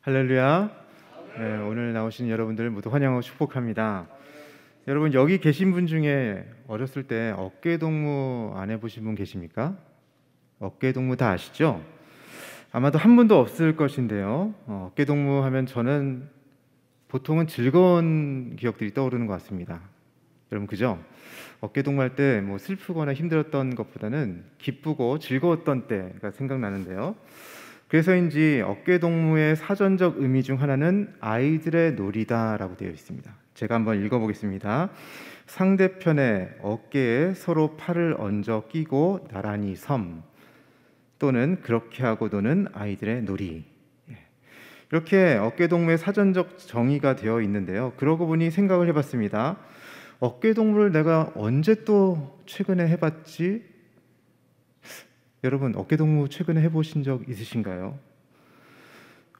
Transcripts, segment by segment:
할렐루야. 네, 오늘 나오신 여러분들 모두 환영하고 축복합니다. 여러분, 여기 계신 분 중에 어렸을 때 어깨동무 안 해보신 분 계십니까? 어깨동무 다 아시죠? 아마도 한 분도 없을 것인데요. 어깨동무 하면 저는 보통은 즐거운 기억들이 떠오르는 것 같습니다. 여러분, 그죠? 어깨동무 할 때 뭐 슬프거나 힘들었던 것보다는 기쁘고 즐거웠던 때가 생각나는데요. 그래서인지 어깨동무의 사전적 의미 중 하나는 아이들의 놀이다라고 되어 있습니다. 제가 한번 읽어보겠습니다. 상대편의 어깨에 서로 팔을 얹어 끼고 나란히 섬, 또는 그렇게 하고 노는 아이들의 놀이. 이렇게 어깨동무의 사전적 정의가 되어 있는데요. 그러고 보니 생각을 해봤습니다. 어깨동무를 내가 언제 또 최근에 해봤지? 여러분, 어깨동무 최근에 해보신 적 있으신가요?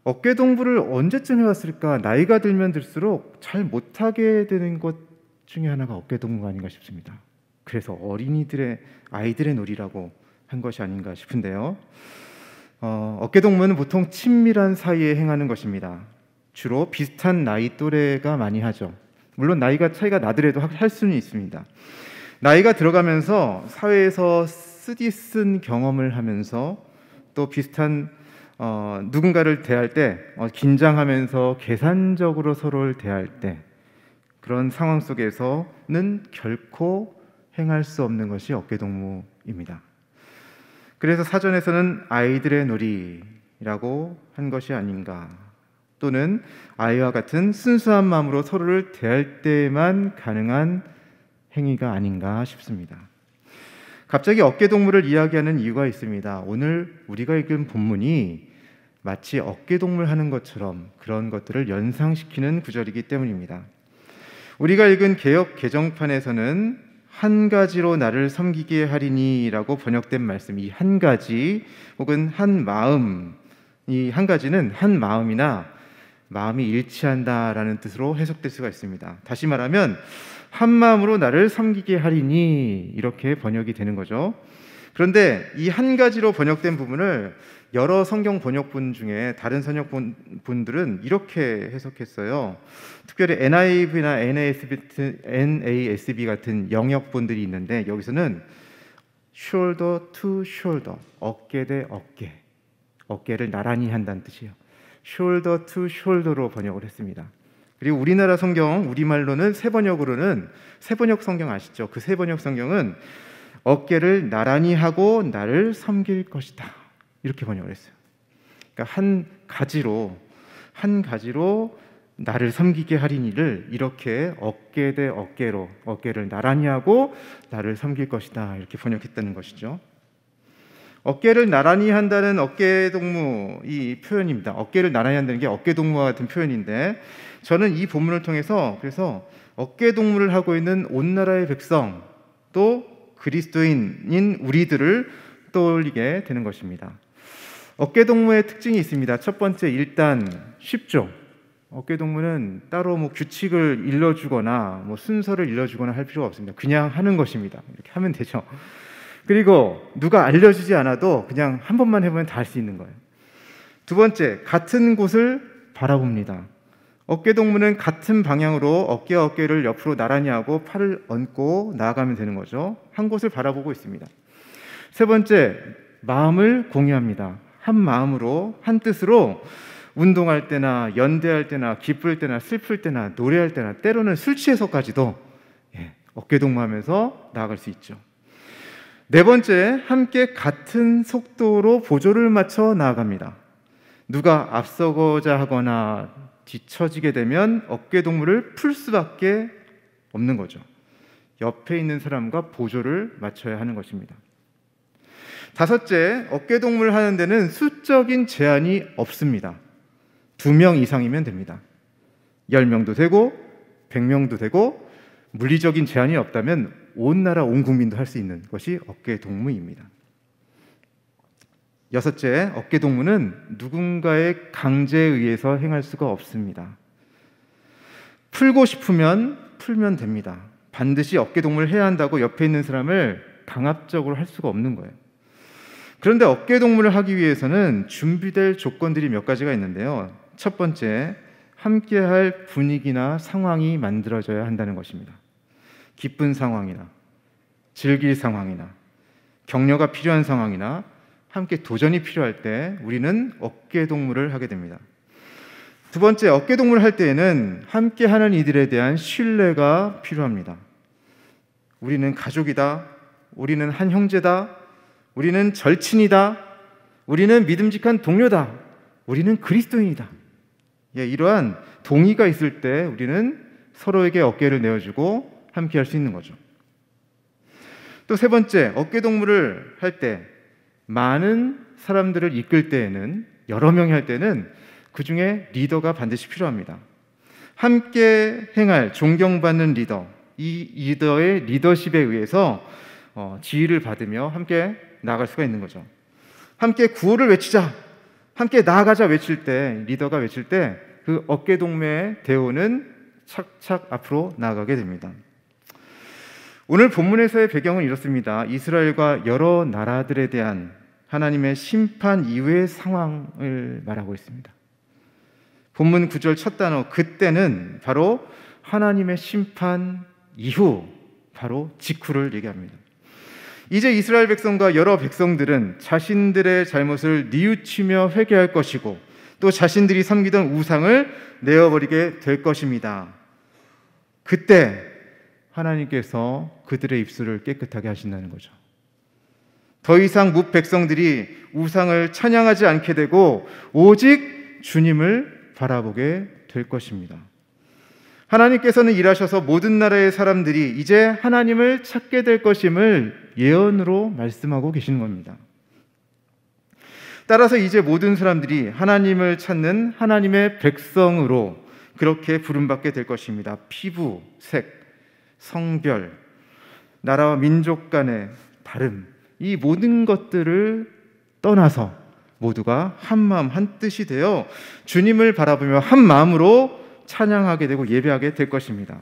어깨동무를 언제쯤 해왔을까? 나이가 들면 들수록 잘 못하게 되는 것 중에 하나가 어깨동무가 아닌가 싶습니다. 그래서 아이들의 놀이라고 한 것이 아닌가 싶은데요. 어깨동무는 보통 친밀한 사이에 행하는 것입니다. 주로 비슷한 나이 또래가 많이 하죠. 물론 나이가 차이가 나더라도 할 수는 있습니다. 나이가 들어가면서 사회에서 쓰디쓴 경험을 하면서 또 비슷한 누군가를 대할 때 긴장하면서 계산적으로 서로를 대할 때 그런 상황 속에서는 결코 행할 수 없는 것이 어깨동무입니다. 그래서 사전에서는 아이들의 놀이라고 한 것이 아닌가, 또는 아이와 같은 순수한 마음으로 서로를 대할 때만 가능한 행위가 아닌가 싶습니다. 갑자기 어깨동무를 이야기하는 이유가 있습니다. 오늘 우리가 읽은 본문이 마치 어깨동무를 하는 것처럼 그런 것들을 연상시키는 구절이기 때문입니다. 우리가 읽은 개역 개정판에서는 한 가지로 나를 섬기게 하리니 라고 번역된 말씀, 이 한 가지 혹은 한 마음, 이 한 가지는 한 마음이나 마음이 일치한다라는 뜻으로 해석될 수가 있습니다. 다시 말하면 한 마음으로 나를 섬기게 하리니 이렇게 번역이 되는 거죠. 그런데 이 한 가지로 번역된 부분을 여러 성경 번역본 중에 다른 번역본들은 이렇게 해석했어요. 특별히 NIV나 NASB 같은 영역본들이 있는데 여기서는 shoulder to shoulder, 어깨 대 어깨, 어깨를 나란히 한다는 뜻이에요. shoulder to shoulder로 번역을 했습니다. 그리고 우리나라 성경, 우리말로는 세번역 성경 아시죠? 그 세번역 성경은 어깨를 나란히 하고 나를 섬길 것이다, 이렇게 번역을 했어요. 그러니까 한 가지로 나를 섬기게 하리니를 이렇게 어깨 대 어깨로, 어깨를 나란히 하고 나를 섬길 것이다, 이렇게 번역했다는 것이죠. 어깨를 나란히 한다는 어깨동무 이 표현입니다. 어깨를 나란히 한다는 게 어깨동무와 같은 표현인데, 저는 이 본문을 통해서 그래서 어깨동무를 하고 있는 온 나라의 백성, 또 그리스도인인 우리들을 떠올리게 되는 것입니다. 어깨동무의 특징이 있습니다. 첫 번째, 일단 쉽죠. 어깨동무는 따로 규칙을 일러주거나 순서를 일러주거나 할 필요가 없습니다. 그냥 하는 것입니다. 이렇게 하면 되죠. 그리고 누가 알려주지 않아도 그냥 한 번만 해보면 다 할 수 있는 거예요. 두 번째, 같은 곳을 바라봅니다. 어깨동무는 같은 방향으로 어깨와 어깨를 옆으로 나란히 하고 팔을 얹고 나아가면 되는 거죠. 한 곳을 바라보고 있습니다. 세 번째, 마음을 공유합니다. 한 마음으로, 한 뜻으로 운동할 때나 연대할 때나 기쁠 때나 슬플 때나 노래할 때나 때로는 술 취해서까지도 어깨동무하면서 나아갈 수 있죠. 네 번째, 함께 같은 속도로 보조를 맞춰 나아갑니다. 누가 앞서고자 하거나 뒤처지게 되면 어깨동무를 풀 수밖에 없는 거죠. 옆에 있는 사람과 보조를 맞춰야 하는 것입니다. 다섯째, 어깨동무를 하는 데는 수적인 제한이 없습니다. 2명 이상이면 됩니다. 10명도 되고 100명도 되고, 물리적인 제한이 없다면 온 나라 온 국민도 할 수 있는 것이 어깨동무입니다. 여섯째, 어깨동무는 누군가의 강제에 의해서 행할 수가 없습니다. 풀고 싶으면 풀면 됩니다. 반드시 어깨동무를 해야 한다고 옆에 있는 사람을 강압적으로 할 수가 없는 거예요. 그런데 어깨동무를 하기 위해서는 준비될 조건들이 몇 가지가 있는데요. 첫 번째, 함께할 분위기나 상황이 만들어져야 한다는 것입니다. 기쁜 상황이나 즐길 상황이나 격려가 필요한 상황이나 함께 도전이 필요할 때 우리는 어깨동무를 하게 됩니다. 두 번째, 어깨동무를 할 때에는 함께하는 이들에 대한 신뢰가 필요합니다. 우리는 가족이다, 우리는 한 형제다, 우리는 절친이다, 우리는 믿음직한 동료다, 우리는 그리스도인이다. 이러한 동의가 있을 때 우리는 서로에게 어깨를 내어주고 함께할 수 있는 거죠. 또 세 번째, 어깨동무를 할 때 많은 사람들을 이끌 때에는, 여러 명이 할 때는 그 중에 리더가 반드시 필요합니다. 함께 행할 존경받는 리더, 이 리더의 리더십에 의해서 지휘를 받으며 함께 나아갈 수가 있는 거죠. 함께 구호를 외치자, 함께 나아가자 외칠 때, 리더가 외칠 때 그 어깨동무의 대우는 착착 앞으로 나아가게 됩니다. 오늘 본문에서의 배경은 이렇습니다. 이스라엘과 여러 나라들에 대한 하나님의 심판 이후의 상황을 말하고 있습니다. 본문 9절 첫 단어 그때는 바로 하나님의 심판 이후, 바로 직후를 얘기합니다. 이제 이스라엘 백성과 여러 백성들은 자신들의 잘못을 뉘우치며 회개할 것이고 또 자신들이 섬기던 우상을 내어버리게 될 것입니다. 그때 하나님께서 그들의 입술을 깨끗하게 하신다는 거죠. 더 이상 뭇 백성들이 우상을 찬양하지 않게 되고 오직 주님을 바라보게 될 것입니다. 하나님께서는 일하셔서 모든 나라의 사람들이 이제 하나님을 찾게 될 것임을 예언으로 말씀하고 계시는 겁니다. 따라서 이제 모든 사람들이 하나님을 찾는 하나님의 백성으로 그렇게 부름받게 될 것입니다. 피부, 색, 성별, 나라와 민족 간의 다름, 이 모든 것들을 떠나서 모두가 한 마음 한 뜻이 되어 주님을 바라보며 한 마음으로 찬양하게 되고 예배하게 될 것입니다.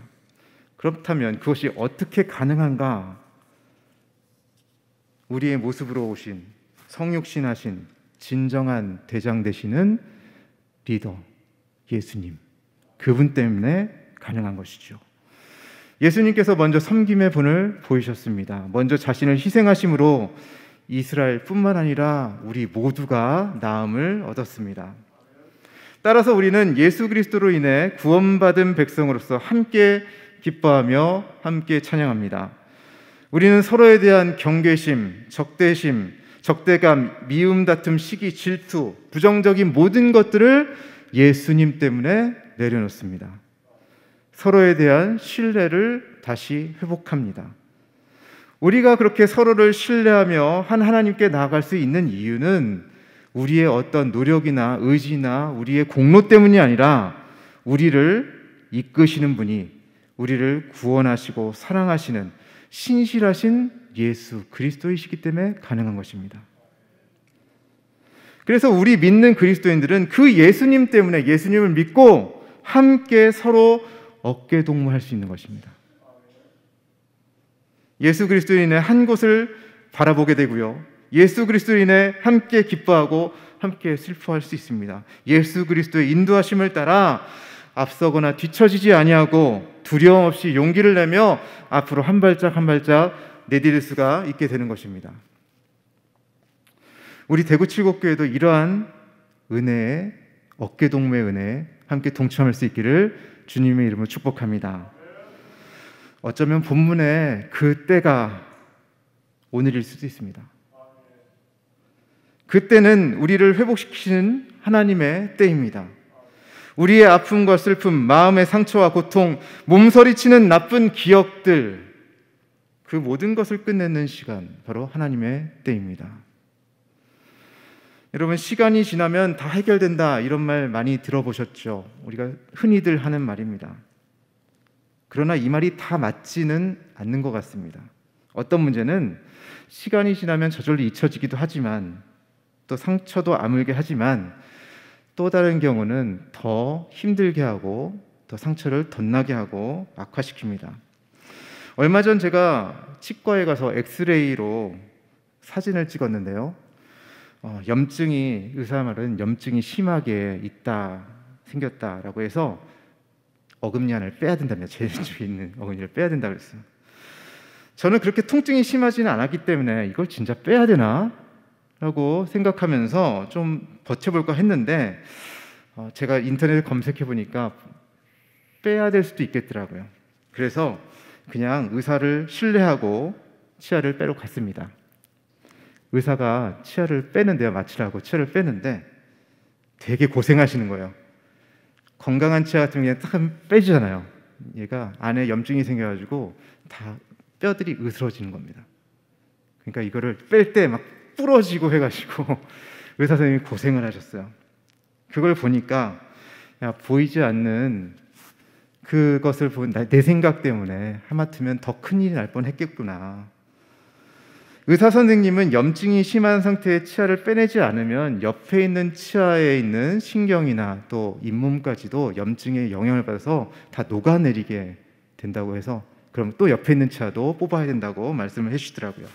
그렇다면 그것이 어떻게 가능한가? 우리의 모습으로 오신, 성육신하신 진정한 대장 되시는 리더 예수님, 그분 때문에 가능한 것이죠. 예수님께서 먼저 섬김의 본을 보이셨습니다. 먼저 자신을 희생하심으로 이스라엘뿐만 아니라 우리 모두가 나음을 얻었습니다. 따라서 우리는 예수 그리스도로 인해 구원받은 백성으로서 함께 기뻐하며 함께 찬양합니다. 우리는 서로에 대한 경계심, 적대감, 미움, 다툼, 시기, 질투, 부정적인 모든 것들을 예수님 때문에 내려놓습니다. 서로에 대한 신뢰를 다시 회복합니다. 우리가 그렇게 서로를 신뢰하며 한 하나님께 나아갈 수 있는 이유는 우리의 어떤 노력이나 의지나 우리의 공로 때문이 아니라 우리를 이끄시는 분이, 우리를 구원하시고 사랑하시는 신실하신 예수 그리스도이시기 때문에 가능한 것입니다. 그래서 우리 믿는 그리스도인들은 그 예수님 때문에, 예수님을 믿고 함께 서로 어깨동무할 수 있는 것입니다. 예수 그리스도로 인해 한 곳을 바라보게 되고요, 예수 그리스도로 인해 함께 기뻐하고 함께 슬퍼할 수 있습니다. 예수 그리스도의 인도하심을 따라 앞서거나 뒤처지지 아니하고 두려움 없이 용기를 내며 앞으로 한 발짝 한 발짝 내디딜 수가 있게 되는 것입니다. 우리 대구 칠곡교회도 이러한 은혜에, 어깨동무의 은혜에 함께 동참할 수 있기를 주님의 이름으로 축복합니다. 어쩌면 본문의 그 때가 오늘일 수도 있습니다. 그때는 우리를 회복시키는 하나님의 때입니다. 우리의 아픔과 슬픔, 마음의 상처와 고통, 몸서리치는 나쁜 기억들, 그 모든 것을 끝내는 시간, 바로 하나님의 때입니다. 여러분, 시간이 지나면 다 해결된다, 이런 말 많이 들어보셨죠? 우리가 흔히들 하는 말입니다. 그러나 이 말이 다 맞지는 않는 것 같습니다. 어떤 문제는 시간이 지나면 저절로 잊혀지기도 하지만, 또 상처도 아물게 하지만, 또 다른 경우는 더 힘들게 하고 더 상처를 덧나게 하고 악화시킵니다. 얼마 전 제가 치과에 가서 엑스레이로 사진을 찍었는데요, 의사 말은 염증이 심하게 있다 생겼다라고 해서 어금니안을 빼야 된다며, 제 주위에 있는 어금니를 빼야 된다고 그랬어요. 저는 그렇게 통증이 심하지는 않았기 때문에 이걸 진짜 빼야 되나? 라고 생각하면서 좀 버텨볼까 했는데 제가 인터넷에 검색해 보니까 빼야 될 수도 있겠더라고요. 그래서 그냥 의사를 신뢰하고 치아를 빼러 갔습니다. 의사가 치아를 빼는데요, 마취라고 치아를 빼는데 되게 고생하시는 거예요. 건강한 치아 같은 경우에 딱 빼지잖아요. 얘가 안에 염증이 생겨가지고 다 뼈들이 으스러지는 겁니다. 그러니까 이거를 뺄 때 막 부러지고 해가지고 의사 선생님이 고생을 하셨어요. 그걸 보니까 야, 보이지 않는 그것을 본 내 생각 때문에 하마터면 더 큰일이 날 뻔했겠구나. 의사 선생님은 염증이 심한 상태의 치아를 빼내지 않으면 옆에 있는 치아에 있는 신경이나 또 잇몸까지도 염증에 영향을 받아서 다 녹아내리게 된다고 해서 그럼 또 옆에 있는 치아도 뽑아야 된다고 말씀을 해주시더라고요.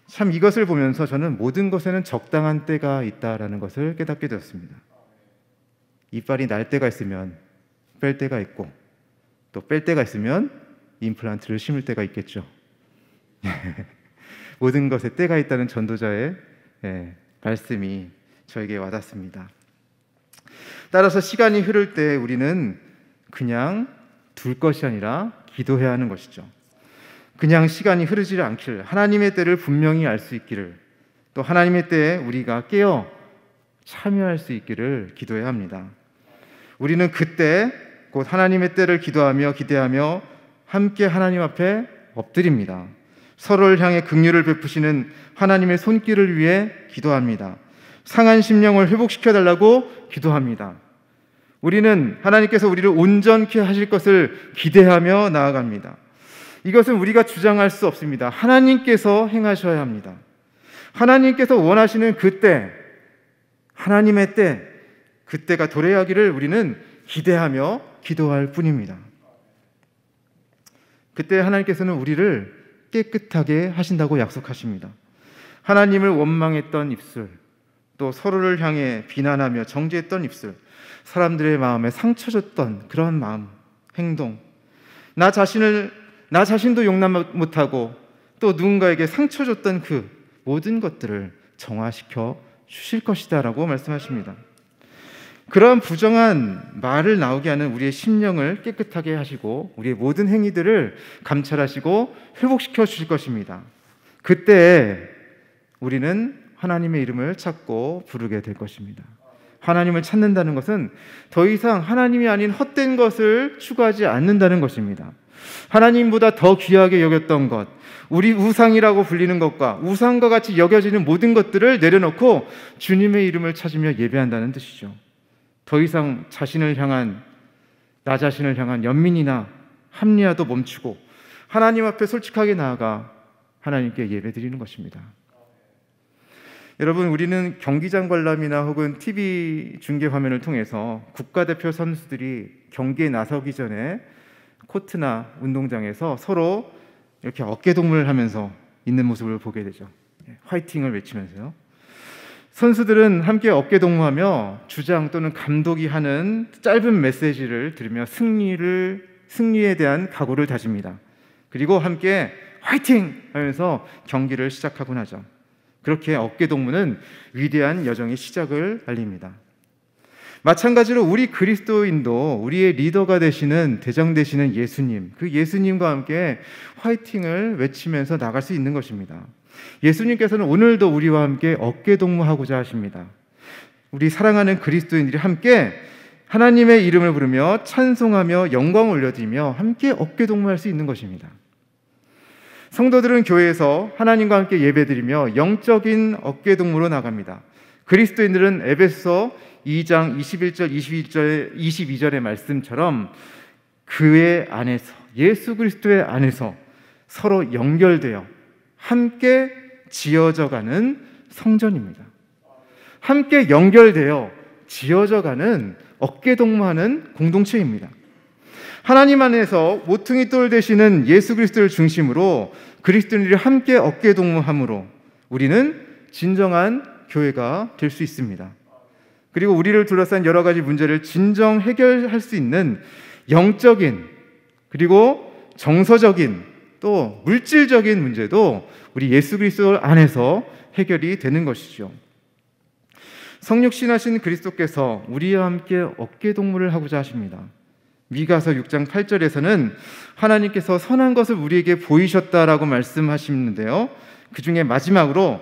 참 이것을 보면서 저는 모든 것에는 적당한 때가 있다라는 것을 깨닫게 되었습니다. 이빨이 날 때가 있으면 뺄 때가 있고 또 뺄 때가 있으면 임플란트를 심을 때가 있겠죠. 모든 것에 때가 있다는 전도자의 말씀이 저에게 와닿습니다. 따라서 시간이 흐를 때 우리는 그냥 둘 것이 아니라 기도해야 하는 것이죠. 그냥 시간이 흐르지 않기를, 하나님의 때를 분명히 알 수 있기를, 또 하나님의 때에 우리가 깨어 참여할 수 있기를 기도해야 합니다. 우리는 그때 곧 하나님의 때를 기도하며 기대하며 함께 하나님 앞에 엎드립니다. 서로를 향해 긍휼을 베푸시는 하나님의 손길을 위해 기도합니다. 상한 심령을 회복시켜달라고 기도합니다. 우리는 하나님께서 우리를 온전케 하실 것을 기대하며 나아갑니다. 이것은 우리가 주장할 수 없습니다. 하나님께서 행하셔야 합니다. 하나님께서 원하시는 그때, 하나님의 때, 그때가 도래하기를 우리는 기대하며 기도할 뿐입니다. 그때 하나님께서는 우리를 깨끗하게 하신다고 약속하십니다. 하나님을 원망했던 입술, 또 서로를 향해 비난하며 정죄했던 입술, 사람들의 마음에 상처 줬던 그런 마음, 행동, 나 자신도 용납 못하고 또 누군가에게 상처 줬던 그 모든 것들을 정화시켜 주실 것이다 라고 말씀하십니다. 그러한 부정한 말을 나오게 하는 우리의 심령을 깨끗하게 하시고 우리의 모든 행위들을 감찰하시고 회복시켜 주실 것입니다. 그때 우리는 하나님의 이름을 찾고 부르게 될 것입니다. 하나님을 찾는다는 것은 더 이상 하나님이 아닌 헛된 것을 추구하지 않는다는 것입니다. 하나님보다 더 귀하게 여겼던 것, 우리 우상이라고 불리는 것과 우상과 같이 여겨지는 모든 것들을 내려놓고 주님의 이름을 찾으며 예배한다는 뜻이죠. 더 이상 나 자신을 향한 연민이나 합리화도 멈추고 하나님 앞에 솔직하게 나아가 하나님께 예배드리는 것입니다. 여러분, 우리는 경기장 관람이나 혹은 TV 중계 화면을 통해서 국가대표 선수들이 경기에 나서기 전에 코트나 운동장에서 서로 이렇게 어깨동무를 하면서 있는 모습을 보게 되죠. 화이팅을 외치면서요. 선수들은 함께 어깨동무하며 주장 또는 감독이 하는 짧은 메시지를 들으며 승리에 대한 각오를 다집니다. 그리고 함께 화이팅! 하면서 경기를 시작하곤 하죠. 그렇게 어깨동무는 위대한 여정의 시작을 알립니다. 마찬가지로 우리 그리스도인도 우리의 리더가 되시는, 대장 되시는 예수님, 그 예수님과 함께 화이팅을 외치면서 나갈 수 있는 것입니다. 예수님께서는 오늘도 우리와 함께 어깨동무하고자 하십니다. 우리 사랑하는 그리스도인들이 함께 하나님의 이름을 부르며 찬송하며 영광을 올려드리며 함께 어깨동무할 수 있는 것입니다. 성도들은 교회에서 하나님과 함께 예배드리며 영적인 어깨동무로 나갑니다. 그리스도인들은 에베소서 2장 21절, 22절의 말씀처럼 그의 안에서, 예수 그리스도의 안에서 서로 연결되어 함께 지어져가는 성전입니다. 함께 연결되어 지어져가는 어깨동무하는 공동체입니다. 하나님 안에서 모퉁이 돌 되시는 예수 그리스도를 중심으로 그리스도인들이 함께 어깨동무함으로 우리는 진정한 교회가 될 수 있습니다. 그리고 우리를 둘러싼 여러 가지 문제를 진정 해결할 수 있는 영적인 그리고 정서적인 또 물질적인 문제도 우리 예수 그리스도 안에서 해결이 되는 것이죠. 성육신하신 그리스도께서 우리와 함께 어깨동무를 하고자 하십니다. 미가서 6장 8절에서는 하나님께서 선한 것을 우리에게 보이셨다라고 말씀하시는데요, 그 중에 마지막으로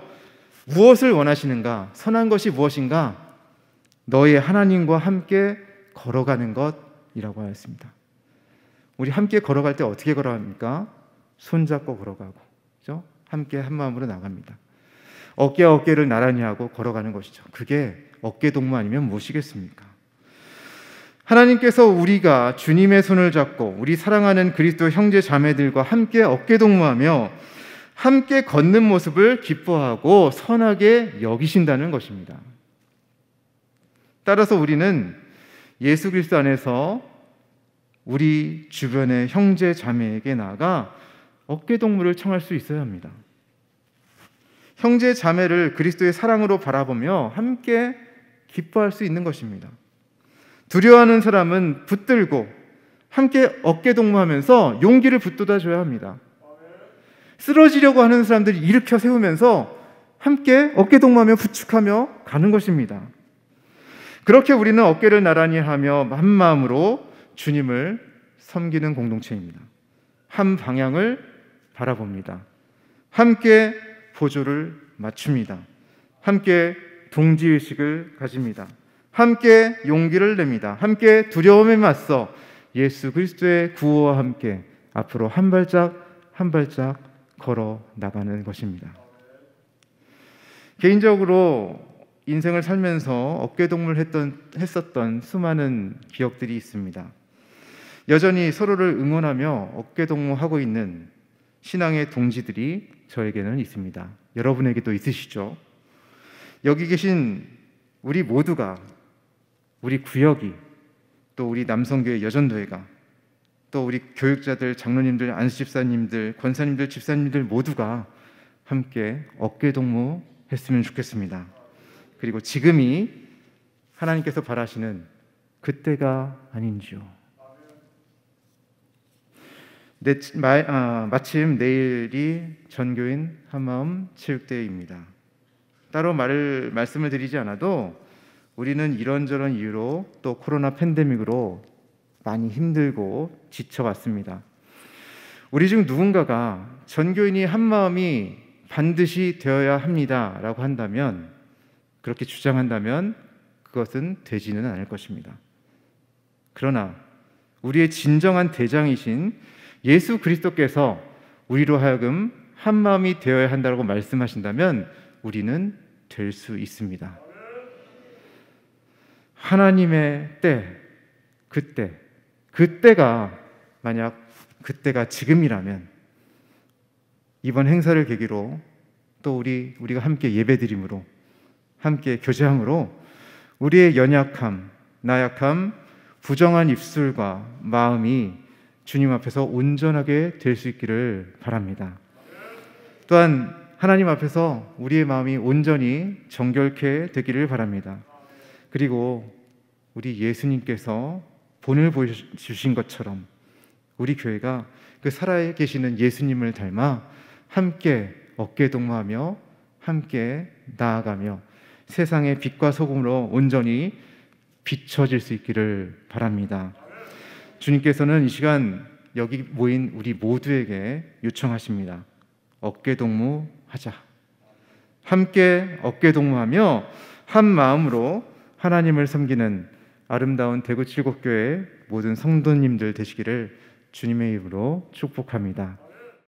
무엇을 원하시는가? 선한 것이 무엇인가? 너의 하나님과 함께 걸어가는 것이라고 하였습니다. 우리 함께 걸어갈 때 어떻게 걸어갑니까? 손잡고 걸어가고, 그렇죠? 함께 한 마음으로 나갑니다. 어깨와 어깨를 나란히 하고 걸어가는 것이죠. 그게 어깨동무 아니면 무엇이겠습니까? 하나님께서 우리가 주님의 손을 잡고 우리 사랑하는 그리스도 형제 자매들과 함께 어깨동무하며 함께 걷는 모습을 기뻐하고 선하게 여기신다는 것입니다. 따라서 우리는 예수 그리스도 안에서 우리 주변의 형제 자매에게 나아가 어깨동무를 청할 수 있어야 합니다. 형제 자매를 그리스도의 사랑으로 바라보며 함께 기뻐할 수 있는 것입니다. 두려워하는 사람은 붙들고 함께 어깨동무하면서 용기를 붙돋아 줘야 합니다. 쓰러지려고 하는 사람들이 일으켜 세우면서 함께 어깨동무하며 부축하며 가는 것입니다. 그렇게 우리는 어깨를 나란히 하며 한 마음으로 주님을 섬기는 공동체입니다. 한 방향을 바라봅니다. 함께 보조를 맞춥니다. 함께 동지의식을 가집니다. 함께 용기를 냅니다. 함께 두려움에 맞서 예수 그리스도의 구호와 함께 앞으로 한 발짝 한 발짝 걸어 나가는 것입니다. 개인적으로 인생을 살면서 어깨동무를 했었던 수많은 기억들이 있습니다. 여전히 서로를 응원하며 어깨동무하고 있는 신앙의 동지들이 저에게는 있습니다. 여러분에게도 있으시죠? 여기 계신 우리 모두가, 우리 구역이, 또 우리 남성교회 여전도회가, 또 우리 교육자들, 장로님들, 안수집사님들, 권사님들, 집사님들 모두가 함께 어깨동무 했으면 좋겠습니다. 그리고 지금이 하나님께서 바라시는 그때가 아닌지요. 마침 내일이 전교인 한마음 체육대회입니다. 따로 말씀을 드리지 않아도 우리는 이런저런 이유로 또 코로나 팬데믹으로 많이 힘들고 지쳐왔습니다. 우리 중 누군가가 전교인이 한마음이 반드시 되어야 합니다라고 한다면, 그렇게 주장한다면 그것은 되지는 않을 것입니다. 그러나 우리의 진정한 대장이신 예수 그리스도께서 우리로 하여금 한마음이 되어야 한다고 말씀하신다면 우리는 될 수 있습니다. 하나님의 때, 그때가 만약 그때가 지금이라면 이번 행사를 계기로 또 우리가 함께 예배드림으로, 함께 교제함으로 우리의 연약함, 나약함, 부정한 입술과 마음이 주님 앞에서 온전하게 될 수 있기를 바랍니다. 또한 하나님 앞에서 우리의 마음이 온전히 정결케 되기를 바랍니다. 그리고 우리 예수님께서 본을 보여주신 것처럼 우리 교회가 그 살아계시는 예수님을 닮아 함께 어깨동무하며 함께 나아가며 세상의 빛과 소금으로 온전히 비춰질 수 있기를 바랍니다. 주님께서는 이 시간 여기 모인 우리 모두에게 요청하십니다. 어깨동무하자. 함께 어깨동무하며 한 마음으로 하나님을 섬기는 아름다운 대구 칠곡교회 모든 성도님들 되시기를 주님의 이름으로 축복합니다.